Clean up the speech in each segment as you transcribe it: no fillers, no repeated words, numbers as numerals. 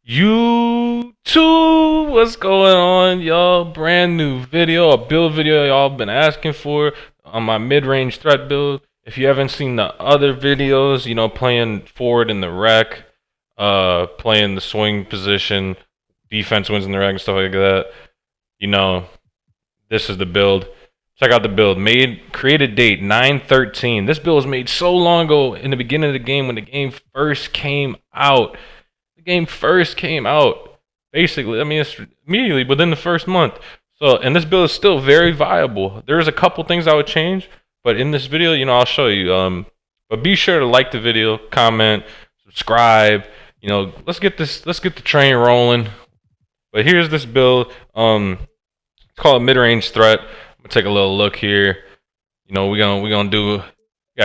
YouTube, what's going on, y'all? Brand new video, a build video y'all been asking for on my mid-range threat build. If you haven't seen the other videos, playing forward in the rec, playing the swing position, defense wins in the rec and stuff like that, you know, this is the build. Check out the build. Created date 9/13. This build was made so long ago in the beginning of the game when the game first came out. The game first came out. Basically, I mean, it's immediately within the first month. So, and this build is still very viable. There's a couple things I would change, but in this video, I'll show you. But be sure to like the video, comment, subscribe. Let's get the train rolling. But here's this build. It's called mid-range threat. I'm gonna take a little look here. Gotta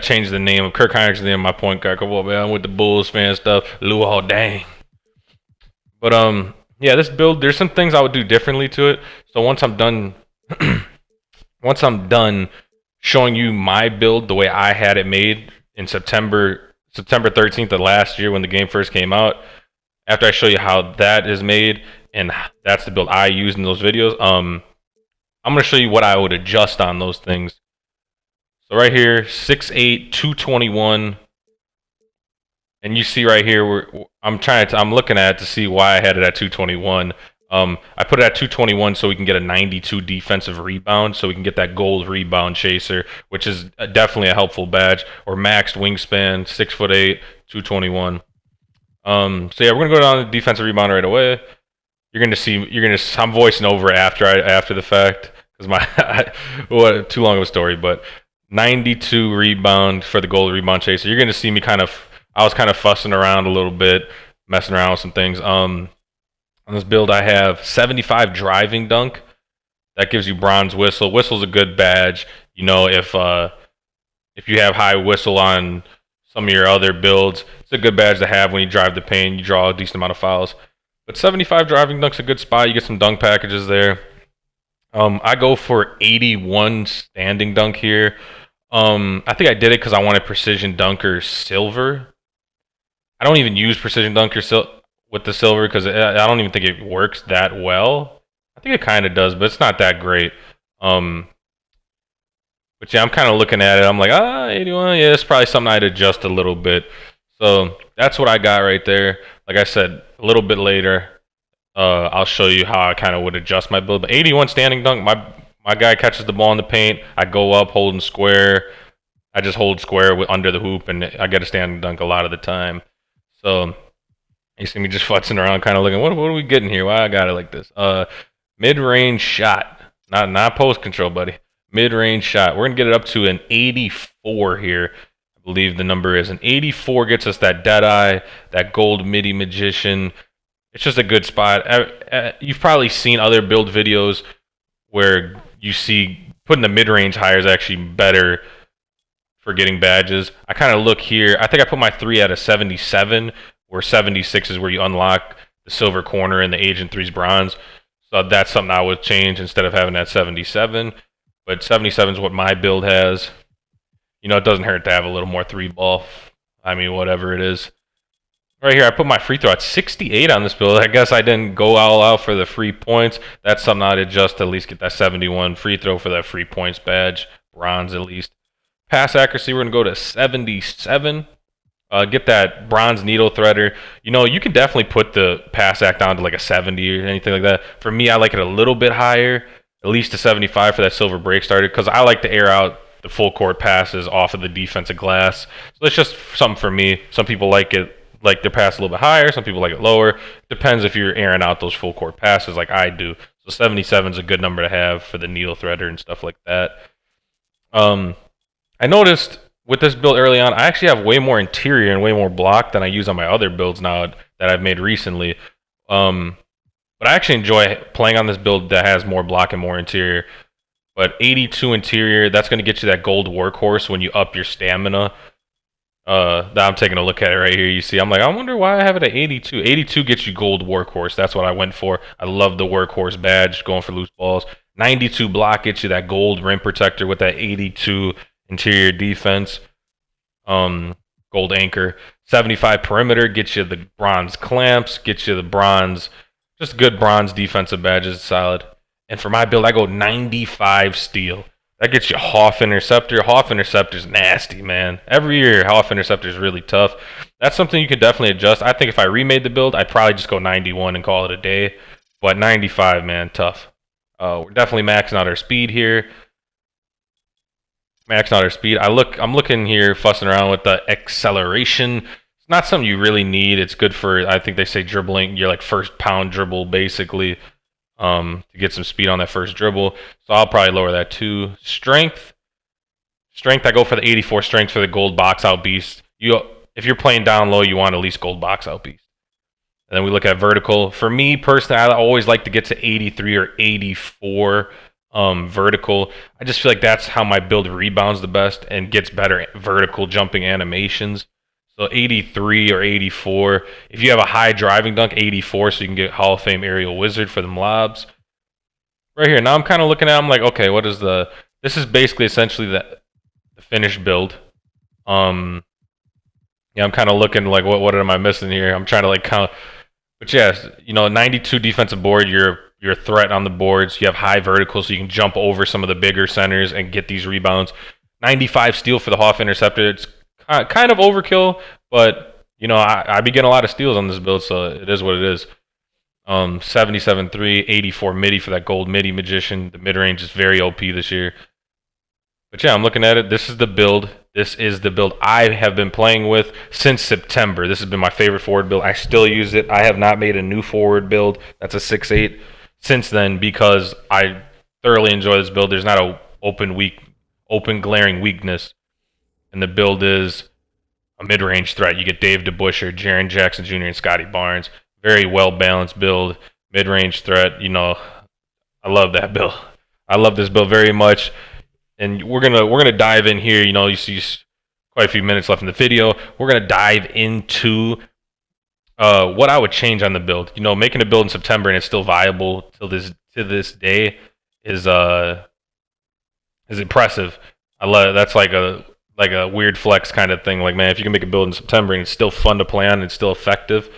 change the name of Kirk Heinrich's name, my point guard. Come on, man. I'm with the Bulls fan stuff. Luol Dang. But yeah, this build, there's some things I would do differently to it. So once I'm done showing you my build the way I had it made in September 13th of last year when the game first came out, after I show you how that is made and that's the build I used in those videos, I'm gonna show you what I would adjust on those things. So right here, 6'8", 221. And you see right here, I'm looking at it to see why I had it at 221. I put it at 221 so we can get a 92 defensive rebound, so we can get that gold rebound chaser, which is definitely a helpful badge. Or maxed wingspan, 6'8", 221. So yeah, we're gonna go down to defensive rebound right away. I'm voicing over after the fact because too long of a story, but 92 rebound for the gold rebound chaser. You're gonna see me I was kind of fussing around a little bit, messing around with some things. On this build, I have 75 driving dunk. That gives you bronze whistle. Whistle's a good badge. If you have high whistle on some of your other builds, it's a good badge to have when you drive the paint. You draw a decent amount of fouls. But 75 driving dunk's a good spot. You get some dunk packages there. I go for 81 standing dunk here. I think I did it because I wanted precision dunker silver. I don't even use precision dunker with the silver because I don't even think it works that well. I think it kind of does, but it's not that great. But yeah, I'm kind of looking at it. I'm like, 81. Yeah, it's probably something I'd adjust a little bit. So that's what I got right there. Like I said, a little bit later, I'll show you how I kind of would adjust my build. But 81 standing dunk, my guy catches the ball in the paint. I go up holding square. I just hold square under the hoop, and I get a standing dunk a lot of the time. So you see me just futzing around, kind of looking, what are we getting here? Why I got it like this? Mid-range shot, not post control, buddy. Mid-range shot. We're gonna get it up to an 84 here. I believe the number is an 84. Gets us that dead eye, that gold midi magician. It's just a good spot. You've probably seen other build videos where you see putting the mid-range higher is actually better for getting badges. I kind of look here. I think I put my 3 at a 77, where 76 is where you unlock the silver corner and the Agent 3's bronze. So that's something I would change instead of having that 77. But 77 is what my build has. It doesn't hurt to have a little more 3-ball. I mean, whatever it is. Right here, I put my free throw at 68 on this build. I guess I didn't go all out for the free points. That's something I'd adjust to at least get that 71 free throw for that free points badge. Bronze at least. Pass accuracy, we're going to go to 77. Get that bronze needle threader. You can definitely put the pass act down to like a 70 or anything like that. For me, I like it a little bit higher, at least a 75 for that silver break starter, because I like to air out the full court passes off of the defensive glass. So it's just something for me. Some people like their pass a little bit higher. Some people like it lower. Depends if you're airing out those full court passes like I do. So 77 is a good number to have for the needle threader and stuff like that. I noticed with this build early on, I actually have way more interior and way more block than I use on my other builds now that I've made recently. But I actually enjoy playing on this build that has more block and more interior. But 82 interior, that's going to get you that gold workhorse when you up your stamina. I'm taking a look at it right here. You see, I'm like, I wonder why I have it at 82. 82 gets you gold workhorse. That's what I went for. I love the workhorse badge going for loose balls. 92 block gets you that gold rim protector with that 82 interior defense. Gold anchor. 75 perimeter, gets you the bronze clamps, gets you the bronze, just good bronze defensive badges, solid. And for my build, I go 95 steel. That gets you Hoff Interceptor. Hoff Interceptor's nasty, man. Every year, Hoff Interceptor's really tough. That's something you could definitely adjust. I think if I remade the build, I'd probably just go 91 and call it a day. But 95, man, tough. We're definitely maxing out our speed here. Maxing out our speed. I'm looking here, fussing around with the acceleration. It's not something you really need. It's good for, I think they say dribbling, your like first pound dribble, basically. To get some speed on that first dribble. So I'll probably lower that too. Strength, I go for the 84 strength for the gold box out beast. If you're playing down low, you want at least gold box out beast. And then we look at vertical. For me personally, I always like to get to 83 or 84 vertical. I just feel like that's how my build rebounds the best and gets better vertical jumping animations. So 83 or 84. If you have a high driving dunk, 84, so you can get Hall of Fame aerial wizard for the lobs. Right here, now I'm kind of looking at, I'm like, okay, what is this is basically essentially the finished build. Yeah, I'm kind of looking like, what am I missing here? I'm trying to like count. But yes, 92 defensive board, you're a threat on the boards. You have high vertical, so you can jump over some of the bigger centers and get these rebounds. 95 steal for the Hoff Interceptor. It's kind of overkill, but I be getting a lot of steals on this build, so it is what it is. 77-3, 84 midi for that gold midi magician. The mid range is very OP this year. But yeah, I'm looking at it. This is the build. This is the build I have been playing with since September. This has been my favorite forward build. I still use it. I have not made a new forward build that's a 6'8" since then because I thoroughly enjoy this build. There's not a open glaring weakness. And the build is a mid-range threat. You get Dave DeBuscher, Jaren Jackson Jr., and Scotty Barnes. Very well-balanced build. Mid-range threat. I love that build. I love this build very much. And we're gonna dive in here. You see quite a few minutes left in the video. We're gonna dive into what I would change on the build. Making a build in September and it's still viable to this day is impressive. I love it. That's like a weird flex kind of thing. Like, man, if you can make a build in September and it's still fun to play on and it's still effective,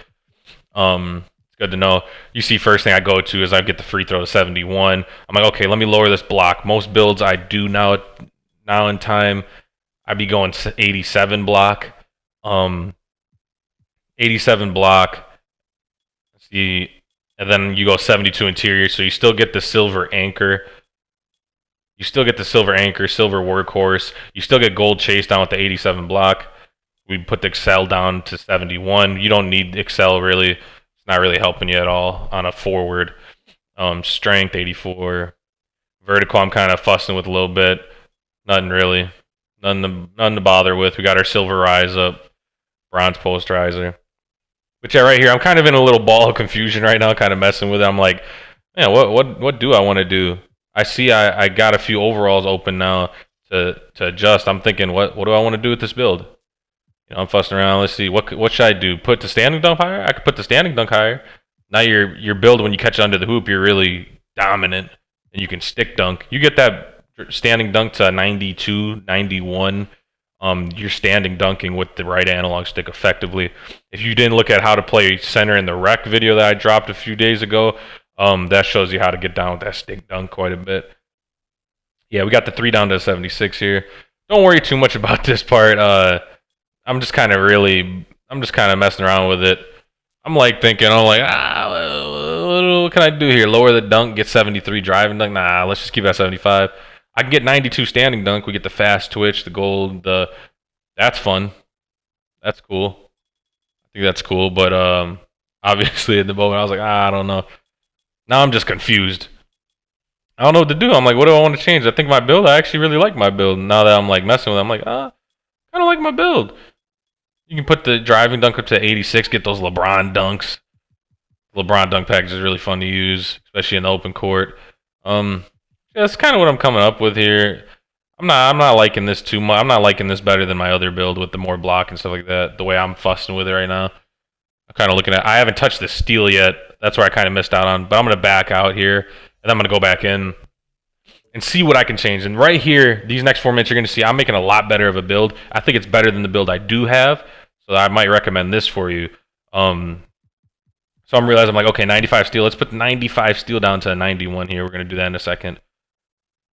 it's good to know. You see, first thing I go to is I get the free throw to 71. I'm like, okay, let me lower this block. Most builds I do now in time, I be going 87 block. 87 block. See, and then you go 72 interior, so you still get the silver anchor. You still get the silver anchor, silver workhorse. You still get gold chase down with the 87 block. We put the Excel down to 71. You don't need Excel really. It's not really helping you at all on a forward. Strength 84. Vertical I'm kind of fussing with a little bit. Nothing really. Nothing to bother with. We got our silver rise up. Bronze post riser. But yeah, right here, I'm kind of in a little ball of confusion right now, kind of messing with it. I'm like, man, what do I want to do? I see I got a few overalls open now to adjust. I'm thinking, what do I want to do with this build? I'm fussing around. Let's see, what should I do? Put the standing dunk higher? I could put the standing dunk higher. Now your build, when you catch it under the hoop, you're really dominant, and you can stick dunk. You get that standing dunk to 92, 91. You're standing dunking with the right analog stick effectively. If you didn't look at how to play center in the rec video that I dropped a few days ago, that shows you how to get down with that stick dunk quite a bit. Yeah, we got the 3 down to 76 here. Don't worry too much about this part. I'm just kind of messing around with it. I'm like thinking, what can I do here? Lower the dunk, get 73 driving dunk? Nah, let's just keep it at 75. I can get 92 standing dunk. We get the fast twitch, the gold. That's fun. That's cool. I think that's cool. But obviously at the moment I was like, I don't know. Now I'm just confused. I don't know what to do. I'm like, what do I want to change? I think my build. I actually really like my build. Now that I'm like messing with it, I'm like, kind of like my build. You can put the driving dunk up to 86. Get those LeBron dunks. LeBron dunk package is really fun to use, especially in the open court. Yeah, that's kind of what I'm coming up with here. I'm not liking this too much. I'm not liking this better than my other build with the more block and stuff like that. The way I'm fussing with it right now. I'm kind of looking at. I haven't touched the steel yet. That's where I kind of missed out on. But I'm gonna back out here, and then I'm gonna go back in and see what I can change. And right here, these next 4 minutes, you're gonna see I'm making a lot better of a build. I think it's better than the build I do have. So So I might recommend this for you. So I'm realizing, I'm like, okay, 95 steel. Let's put 95 steel down to 91 here. We're going to do that in a second.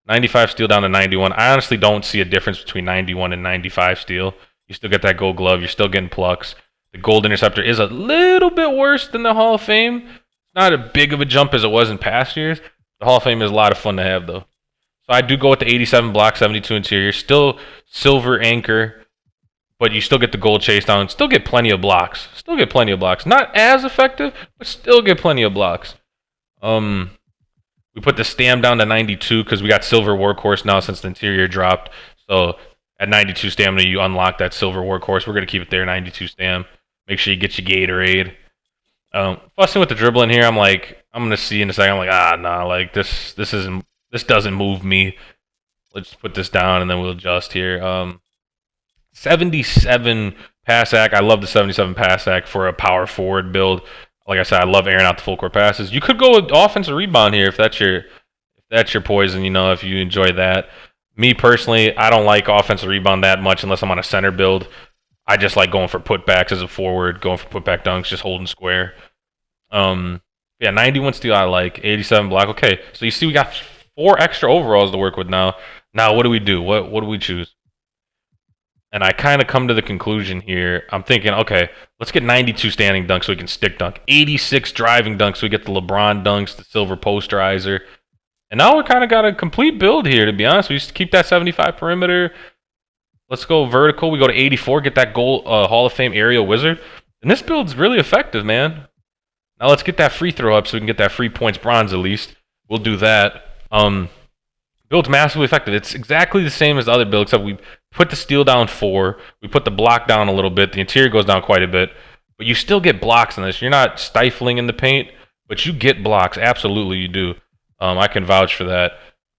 95 steel down to 91. I honestly don't see a difference between 91 and 95 steel. You still get that gold glove. You're still getting plucks. The gold interceptor is a little bit worse than the Hall of Fame. Not as big of a jump as it was in past years. The Hall of Fame is a lot of fun to have, though. So I do go with the 87 block, 72 interior. Still silver anchor, but you still get the gold chase down. Still get plenty of blocks. Still get plenty of blocks. Not as effective, but still get plenty of blocks. We put the stam down to 92 because we got silver workhorse now since the interior dropped. So at 92 stamina, you unlock that silver workhorse. We're going to keep it there, 92 stam. Make sure you get your Gatorade. Fussing with the dribbling here, I'm going to see in a second. I'm like, nah, like this doesn't move me. Let's put this down and then we'll adjust here. 77 pass act. I love the 77 pass act for a power forward build. Like I said, I love airing out the full court passes. You could go with offensive rebound here if that's your poison, if you enjoy that. Me personally, I don't like offensive rebound that much unless I'm on a center build. I just like going for putbacks as a forward, going for putback dunks, just holding square. Yeah, 91 steal I like, 87 block. Okay, so you see we got 4 extra overalls to work with now. Now what do we do? What do we choose? And I kind of come to the conclusion here. I'm thinking, okay, let's get 92 standing dunks so we can stick dunk. 86 driving dunks so we get the LeBron dunks, the silver posterizer. And now we kind of got a complete build here, to be honest. We just keep that 75 perimeter. Let's go vertical. We go to 84, get that gold Hall of Fame aerial wizard. And this build's really effective, man. Now let's get that free throw up so we can get that free points bronze at least. We'll do that. Build's massively effective. It's exactly the same as the other build, except we put the steel down 4. We put the block down a little bit. The interior goes down quite a bit. But you still get blocks in this. You're not stifling in the paint, but you get blocks. Absolutely, you do. I can vouch for that.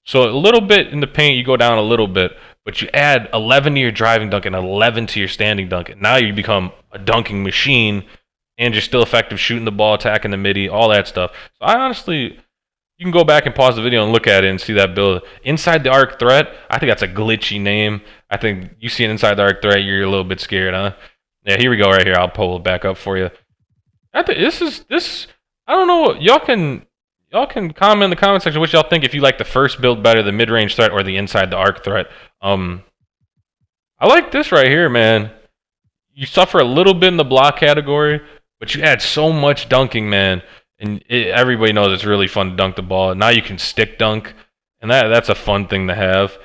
So a little bit in the paint, you go down a little bit, but you add 11 to your driving dunk and 11 to your standing dunk. And now you become a dunking machine, and you're still effective shooting the ball, attacking the midi, all that stuff. So I honestly... You can go back and pause the video and look at it and see that build. Inside the arc threat, I think that's a glitchy name. I think you see it inside the arc threat, you're a little bit scared, huh? Yeah, here we go right here. I'll pull it back up for you. I think this. I don't know. Y'all can comment in the comment section what y'all think, if you like the first build better, the mid-range threat or the inside the arc threat. I like this right here, man. You suffer a little bit in the block category, but you add so much dunking, man. And everybody knows it's really fun to dunk the ball. Now you can stick dunk, and that's a fun thing to have.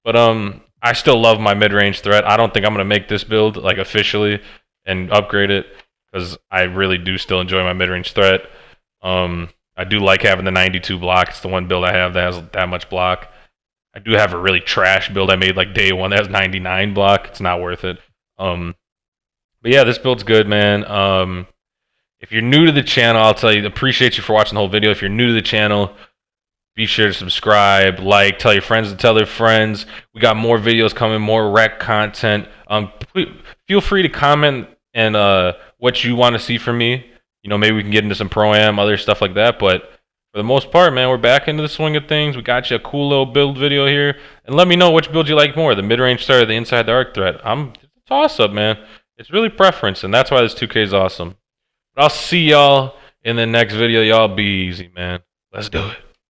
But I still love my mid-range threat. I don't think I'm going to make this build like officially and upgrade it because I really do still enjoy my mid-range threat. I do like having the 92 block. It's the one build I have that has that much block. I do have a really trash build I made like day 1 that has 99 block. It's not worth it. But yeah, this build's good, man. If you're new to the channel, I'll tell you, appreciate you for watching the whole video. If you're new to the channel, be sure to subscribe, like, tell your friends to tell their friends. We got more videos coming, more rec content. Feel free to comment and what you want to see from me. Maybe we can get into some pro-am, other stuff like that. But for the most part, man, we're back into the swing of things. We got you a cool little build video here. And let me know which build you like more, the mid-range threat or the inside the arc threat. It's a toss-up, man. It's really preference, and that's why this 2K is awesome. I'll see y'all in the next video. Y'all be easy, man. Let's do it.